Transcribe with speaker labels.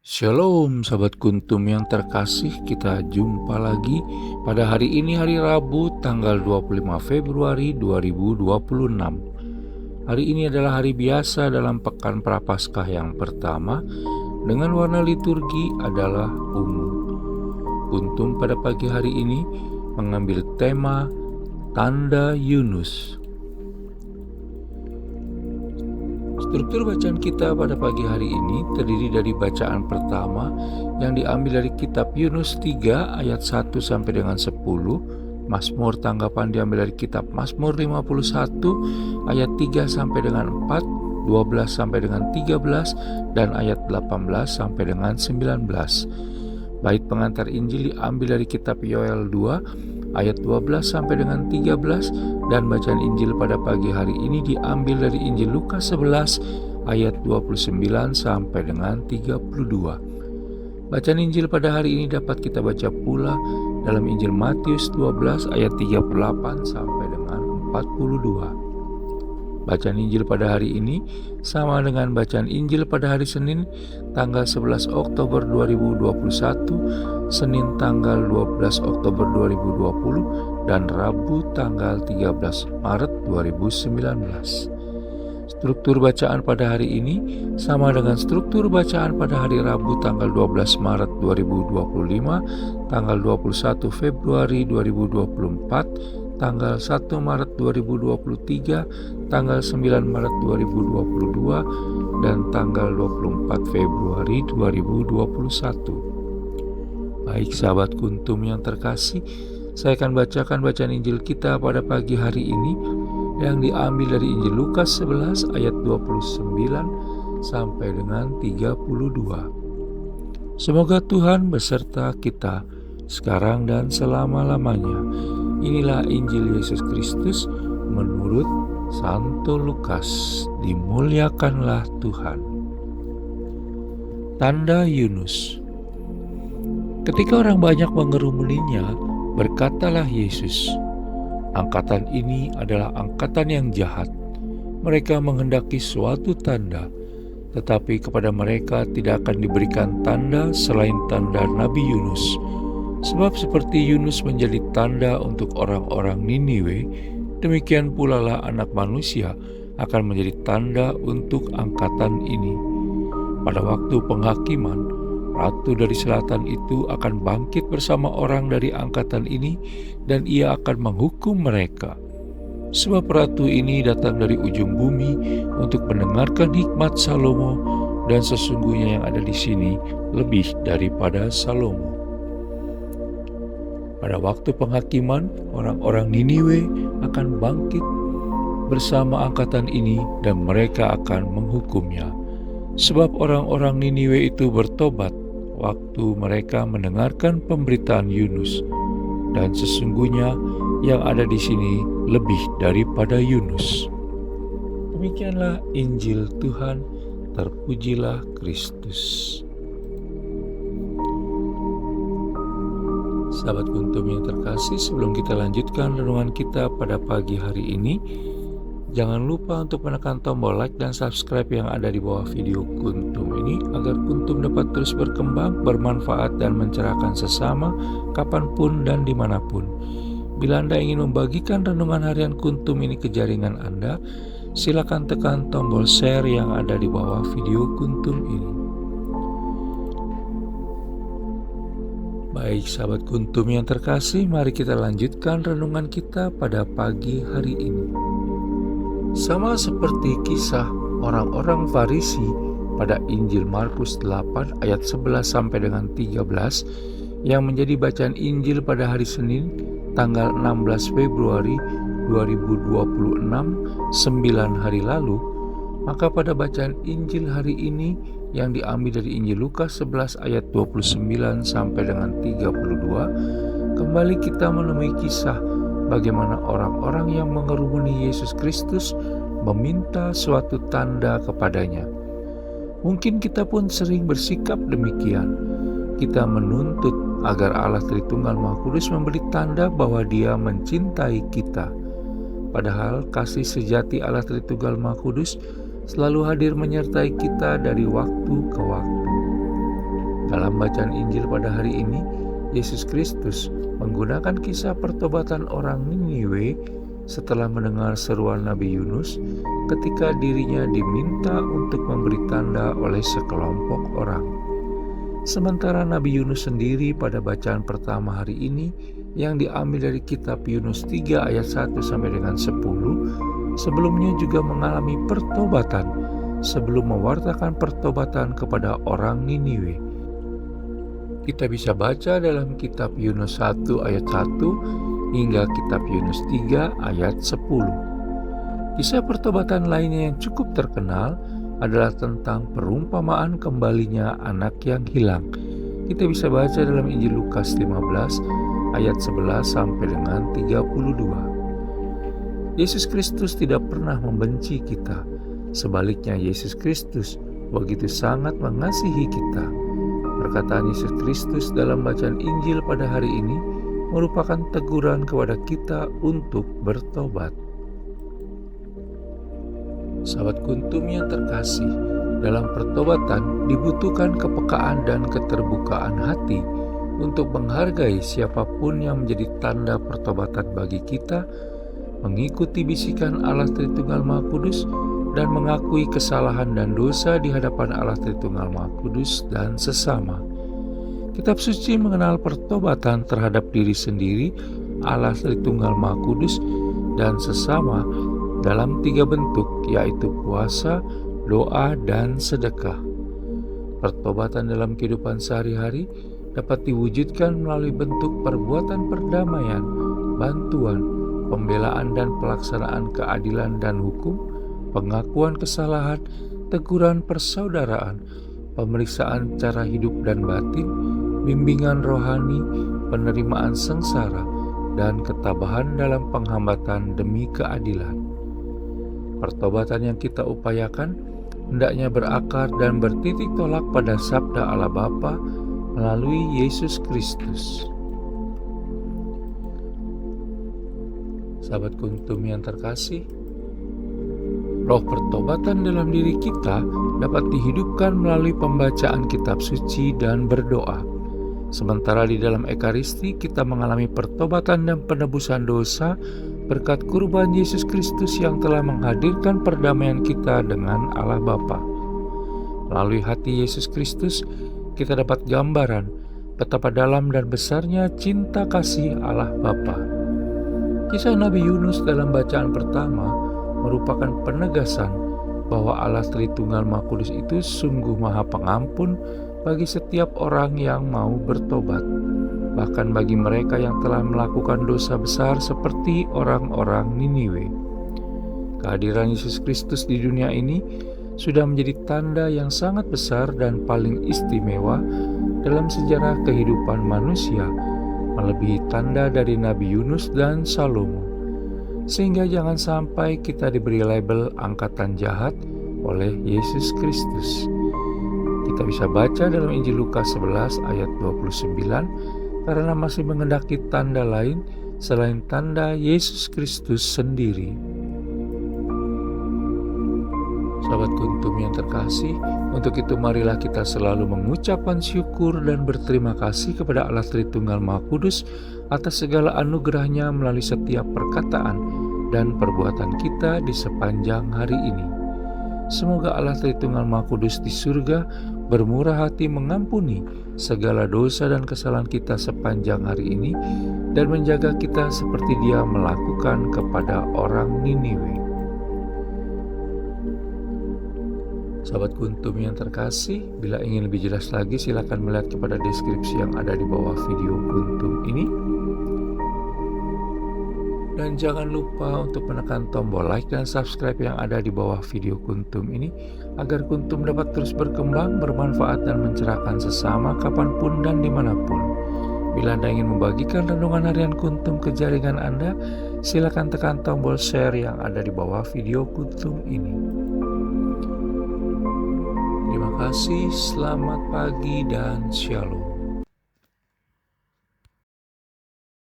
Speaker 1: Shalom sahabat Kuntum yang terkasih, kita jumpa lagi pada hari ini, hari Rabu tanggal 25 Februari 2026. Hari ini adalah hari biasa dalam pekan Prapaskah yang pertama dengan warna liturgi adalah ungu. Kuntum pada pagi hari ini mengambil tema Tanda Yunus. Struktur bacaan kita pada pagi hari ini terdiri dari bacaan pertama yang diambil dari kitab Yunus 3 ayat 1 sampai dengan 10, Mazmur tanggapan diambil dari kitab Mazmur 51 ayat 3 sampai dengan 4, 12 sampai dengan 13, dan ayat 18 sampai dengan 19. Bait pengantar Injil diambil dari kitab Yoel 2 ayat 12 sampai dengan 13, dan bacaan Injil pada pagi hari ini diambil dari Injil Lukas 11 ayat 29 sampai dengan 32. Bacaan Injil pada hari ini dapat kita baca pula dalam Injil Matius 12 ayat 38 sampai dengan 42. Bacaan Injil pada hari ini sama dengan bacaan Injil pada hari Senin tanggal 11 Oktober 2021, Senin tanggal 12 Oktober 2020, dan Rabu tanggal 13 Maret 2019. Struktur bacaan pada hari ini sama dengan struktur bacaan pada hari Rabu tanggal 12 Maret 2025, tanggal 21 Februari 2024, tanggal 1 Maret 2023, tanggal 9 Maret 2022, dan tanggal 24 Februari 2021. Baik sahabat Kuntum yang terkasih, saya akan bacakan bacaan Injil kita pada pagi hari ini yang diambil dari Injil Lukas 11 ayat 29 sampai dengan 32. Semoga Tuhan beserta kita sekarang dan selama-lamanya. Inilah Injil Yesus Kristus menurut Santo Lukas. Dimuliakanlah Tuhan. Tanda Yunus. Ketika orang banyak mengerumuninya, berkatalah Yesus, "Angkatan ini adalah angkatan yang jahat. Mereka menghendaki suatu tanda, tetapi kepada mereka tidak akan diberikan tanda selain tanda Nabi Yunus. Sebab seperti Yunus menjadi tanda untuk orang-orang Niniwe, demikian pula lah Anak Manusia akan menjadi tanda untuk angkatan ini. Pada waktu penghakiman, Ratu dari Selatan itu akan bangkit bersama orang dari angkatan ini, dan ia akan menghukum mereka. Sebab Ratu ini datang dari ujung bumi untuk mendengarkan hikmat Salomo, dan sesungguhnya yang ada di sini lebih daripada Salomo." Pada waktu penghakiman, orang-orang Niniwe akan bangkit bersama angkatan ini, dan mereka akan menghukumnya. Sebab orang-orang Niniwe itu bertobat waktu mereka mendengarkan pemberitaan Yunus, dan sesungguhnya yang ada di sini lebih daripada Yunus. Demikianlah Injil Tuhan, terpujilah Kristus. Sahabat Kuntum yang terkasih, sebelum kita lanjutkan renungan kita pada pagi hari ini, jangan lupa untuk menekan tombol like dan subscribe yang ada di bawah video Kuntum ini, agar Kuntum dapat terus berkembang, bermanfaat, dan mencerahkan sesama kapanpun dan dimanapun. Bila Anda ingin membagikan renungan harian Kuntum ini ke jaringan Anda, silakan tekan tombol share yang ada di bawah video Kuntum ini. Baik sahabat Kuntum yang terkasih, mari kita lanjutkan renungan kita pada pagi hari ini. Sama seperti kisah orang-orang Farisi pada Injil Markus 8 ayat 11 sampai dengan 13 yang menjadi bacaan Injil pada hari Senin tanggal 16 Februari 2026, 9 hari lalu, maka pada bacaan Injil hari ini yang diambil dari Injil Lukas 11 ayat 29 sampai dengan 32, kembali kita menemui kisah bagaimana orang-orang yang mengerumuni Yesus Kristus meminta suatu tanda kepadanya. Mungkin kita pun sering bersikap demikian. Kita menuntut agar Allah Tritunggal Maha Kudus memberi tanda bahwa Dia mencintai kita. Padahal kasih sejati Allah Tritunggal Maha Kudus selalu hadir menyertai kita dari waktu ke waktu. Dalam bacaan Injil pada hari ini, Yesus Kristus menggunakan kisah pertobatan orang Niniwe setelah mendengar seruan Nabi Yunus ketika dirinya diminta untuk memberi tanda oleh sekelompok orang. Sementara Nabi Yunus sendiri pada bacaan pertama hari ini yang diambil dari kitab Yunus 3 ayat 1 sampai dengan 10, sebelumnya juga mengalami pertobatan sebelum mewartakan pertobatan kepada orang Niniwe. Kita bisa baca dalam kitab Yunus 1 ayat 1 hingga kitab Yunus 3 ayat 10. Kisah pertobatan lainnya yang cukup terkenal adalah tentang perumpamaan kembalinya anak yang hilang. Kita bisa baca dalam Injil Lukas 15 ayat 11 sampai dengan 32. Yesus Kristus tidak pernah membenci kita. Sebaliknya, Yesus Kristus begitu sangat mengasihi kita. Perkataan Yesus Kristus dalam bacaan Injil pada hari ini merupakan teguran kepada kita untuk bertobat. Sahabat Kuntum yang terkasih, dalam pertobatan dibutuhkan kepekaan dan keterbukaan hati untuk menghargai siapapun yang menjadi tanda pertobatan bagi kita, mengikuti bisikan Allah Tritunggal Maha Kudus, dan mengakui kesalahan dan dosa di hadapan Allah Tritunggal Maha Kudus dan sesama. Kitab suci mengenal pertobatan terhadap diri sendiri, Allah Tritunggal Maha Kudus, dan sesama dalam 3 bentuk, yaitu puasa, doa, dan sedekah. Pertobatan dalam kehidupan sehari-hari dapat diwujudkan melalui bentuk perbuatan perdamaian, bantuan, pembelaan dan pelaksanaan keadilan dan hukum, pengakuan kesalahan, teguran persaudaraan, pemeriksaan cara hidup dan batin, bimbingan rohani, penerimaan sengsara, dan ketabahan dalam penghambatan demi keadilan. Pertobatan yang kita upayakan hendaknya berakar dan bertitik tolak pada sabda Allah Bapa melalui Yesus Kristus. Sahabat Kuntum yang terkasih, roh pertobatan dalam diri kita dapat dihidupkan melalui pembacaan kitab suci dan berdoa. Sementara di dalam Ekaristi kita mengalami pertobatan dan penebusan dosa berkat kurban Yesus Kristus yang telah menghadirkan perdamaian kita dengan Allah Bapa. Melalui hati Yesus Kristus kita dapat gambaran betapa dalam dan besarnya cinta kasih Allah Bapa. Kisah Nabi Yunus dalam bacaan pertama merupakan penegasan bahwa Allah Tritunggal Maha Kudus itu sungguh Maha Pengampun bagi setiap orang yang mau bertobat, bahkan bagi mereka yang telah melakukan dosa besar seperti orang-orang Niniwe. Kehadiran Yesus Kristus di dunia ini sudah menjadi tanda yang sangat besar dan paling istimewa dalam sejarah kehidupan manusia, melebihi tanda dari Nabi Yunus dan Salomo. Sehingga jangan sampai kita diberi label angkatan jahat oleh Yesus Kristus. Kita bisa baca dalam Injil Lukas 11 ayat 29, karena masih mengendaki tanda lain selain tanda Yesus Kristus sendiri. Sahabat Kuntum yang terkasih, untuk itu marilah kita selalu mengucapkan syukur dan berterima kasih kepada Allah Tritunggal Maha Kudus atas segala anugerahnya melalui setiap perkataan dan perbuatan kita di sepanjang hari ini. Semoga Allah Tritunggal Maha Kudus di surga bermurah hati mengampuni segala dosa dan kesalahan kita sepanjang hari ini dan menjaga kita seperti Dia melakukan kepada orang Niniwe. Sahabat Kuntum yang terkasih, bila ingin lebih jelas lagi silakan melihat kepada deskripsi yang ada di bawah video Kuntum ini. Dan jangan lupa untuk menekan tombol like dan subscribe yang ada di bawah video Kuntum ini agar Kuntum dapat terus berkembang, bermanfaat dan mencerahkan sesama kapanpun dan dimanapun. Bila Anda ingin membagikan renungan harian Kuntum ke jaringan Anda, silakan tekan tombol share yang ada di bawah video Kuntum ini. Terima kasih, selamat pagi dan shalom.